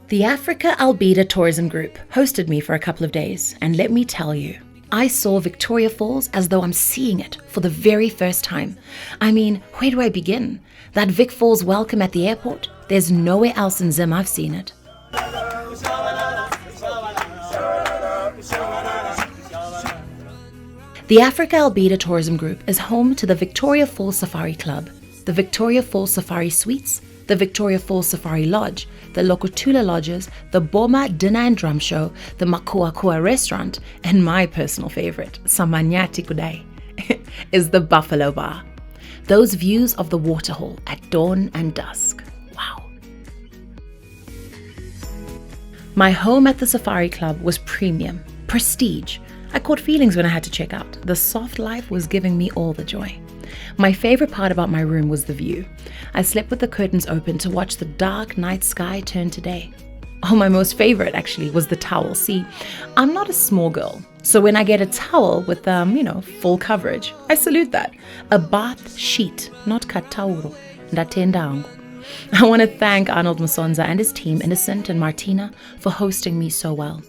The Africa Albedo Tourism Group hosted me for a couple of days, and let me tell you, I saw Victoria Falls as though I'm seeing it for the very first time. I mean, where do I begin? That Vic Falls welcome at the airport? There's nowhere else in Zim I've seen it. The Africa Albedo Tourism Group is home to the Victoria Falls Safari Club, the Victoria Falls Safari Suites, the Victoria Falls Safari Lodge, the Lokotula Lodges, the Boma Dinner and Drum Show, the Makua Kua Restaurant, and my personal favorite, Samanyati Kudai, is the Buffalo Bar. Those views of the waterhole at dawn and dusk. Wow. My home at the Safari Club was premium, prestige. I caught feelings when I had to check out. The soft life was giving me all the joy. My favorite part about my room was the view. I slept with the curtains open to watch the dark night sky turn to day. Oh, my most favorite actually was the towel. See, I'm not a small girl, so when I get a towel with, full coverage, I salute that. A bath sheet, not katauro. Ndatendangu. I want to thank Arnold Musonza and his team, Innocent and Martina, for hosting me so well.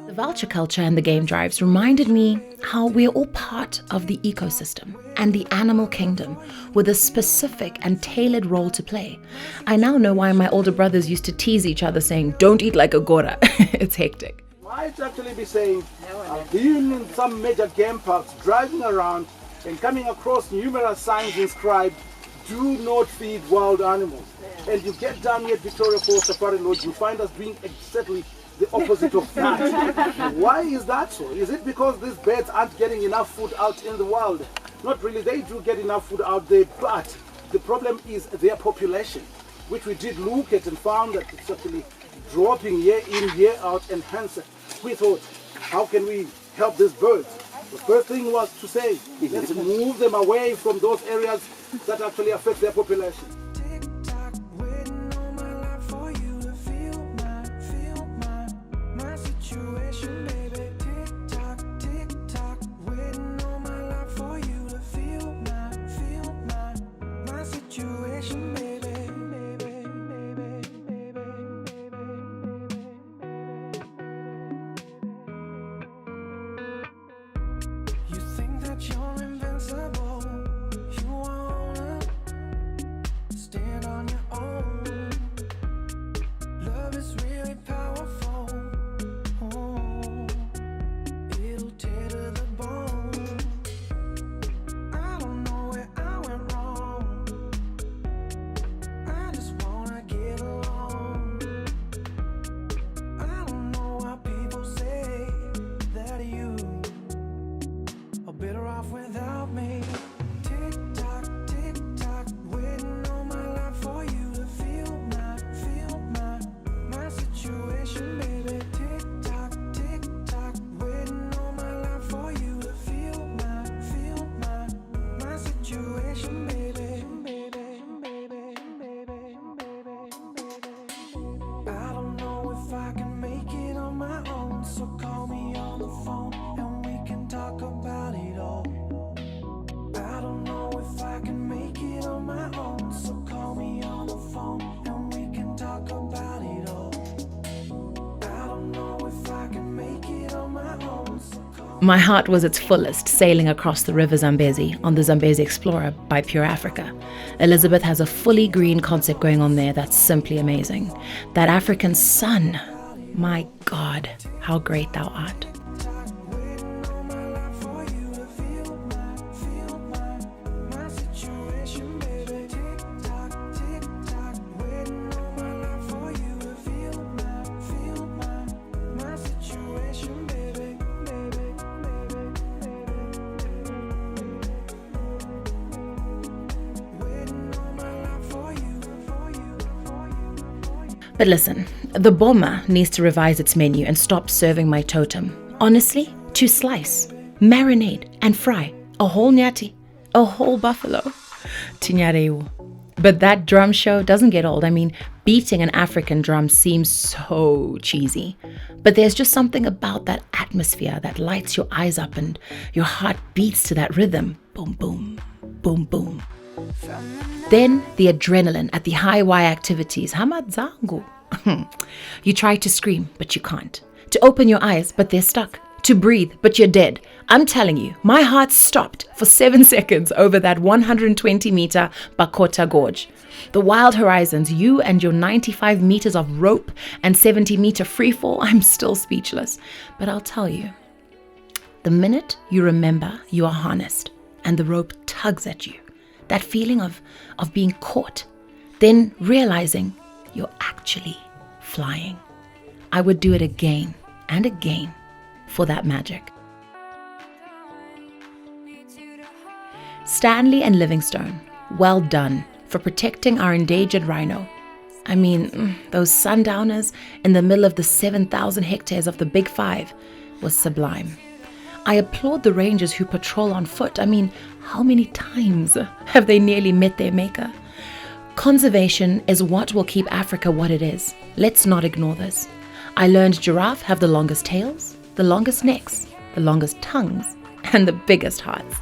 The vulture culture and the game drives reminded me how we're all part of the ecosystem and the animal kingdom with a specific and tailored role to play. I now know why my older brothers used to tease each other saying, "Don't eat like a gora." It's hectic. Might actually be saying, I've been in some major game parks driving around and coming across numerous signs inscribed, "Do not feed wild animals." And you get down here at Victoria Falls Safari Lodge, you find us doing exactly the opposite of that. Why is that so? Is it because these birds aren't getting enough food out in the wild? Not really, they do get enough food out there, but the problem is their population, which we did look at and found that it's actually dropping year in, year out, and hence we thought, how can we help these birds? The first thing was to say, let's move them away from those areas that actually affect their population. My heart was its fullest sailing across the river Zambezi on the Zambezi Explorer by Pure Africa. Elizabeth has a fully green concept going on there that's simply amazing. That African sun, my God, how great thou art. But listen, the Boma needs to revise its menu and stop serving my totem. Honestly, to slice, marinate, and fry a whole nyati, a whole buffalo. Tinyareu. But that drum show doesn't get old. I mean, beating an African drum seems so cheesy. But there's just something about that atmosphere that lights your eyes up and your heart beats to that rhythm. Boom, boom, boom, boom. Then the adrenaline at the high Y activities. Hamadzangu. You try to scream, but you can't. To open your eyes, but they're stuck. To breathe, but you're dead. I'm telling you, my heart stopped for 7 seconds over that 120-meter Bakota Gorge. The wild horizons, you and your 95 meters of rope and 70-meter freefall, I'm still speechless. But I'll tell you, the minute you remember you are harnessed and the rope tugs at you, that feeling of being caught, then realizing you're actually flying. I would do it again and again for that magic. Stanley and Livingstone, well done for protecting our endangered rhino. I mean, those sundowners in the middle of the 7,000 hectares of the Big Five was sublime. I applaud the rangers who patrol on foot. I mean, how many times have they nearly met their maker? Conservation is what will keep Africa what it is. Let's not ignore this. I learned giraffe have the longest tails, the longest necks, the longest tongues, and the biggest hearts.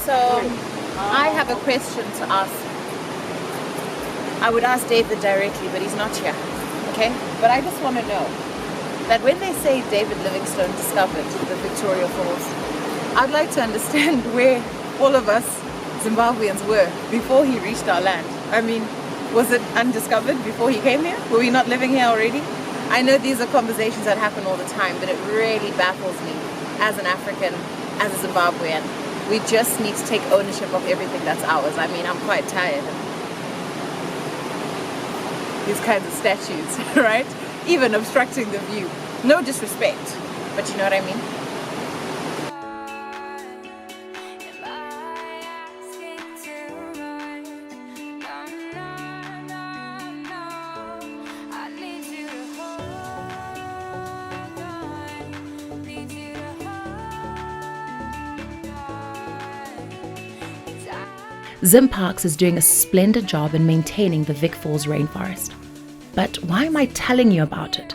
So, I have a question to ask. I would ask David directly, but he's not here. Okay? But I just want to know that when they say David Livingstone discovered the Victoria Falls, I'd like to understand where all of us Zimbabweans were before he reached our land. I mean, was it undiscovered before he came here? Were we not living here already? I know these are conversations that happen all the time, but it really baffles me as an African, as a Zimbabwean. We just need to take ownership of everything that's ours. I mean, I'm quite tired of these kinds of statues, right? Even obstructing the view. No disrespect, but you know what I mean? Zimparks is doing a splendid job in maintaining the Vic Falls rainforest. But why am I telling you about it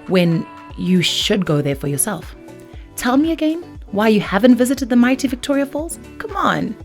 when you should go there for yourself? Tell me again why you haven't visited the mighty Victoria Falls? Come on.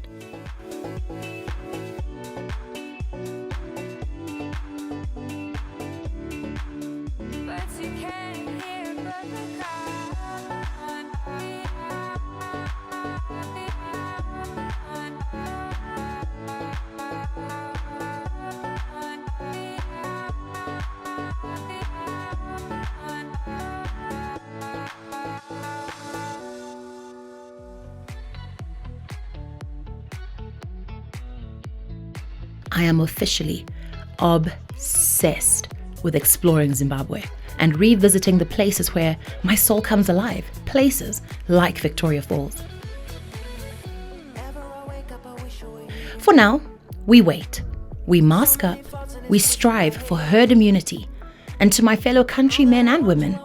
I am officially obsessed with exploring Zimbabwe and revisiting the places where my soul comes alive, places like Victoria Falls. For now, we wait, we mask up, we strive for herd immunity. And to my fellow countrymen and women,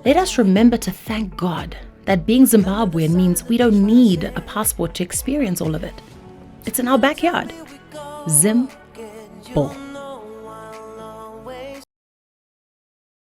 let us remember to thank God that being Zimbabwean means we don't need a passport to experience all of it. It's in our backyard. Zim Ball.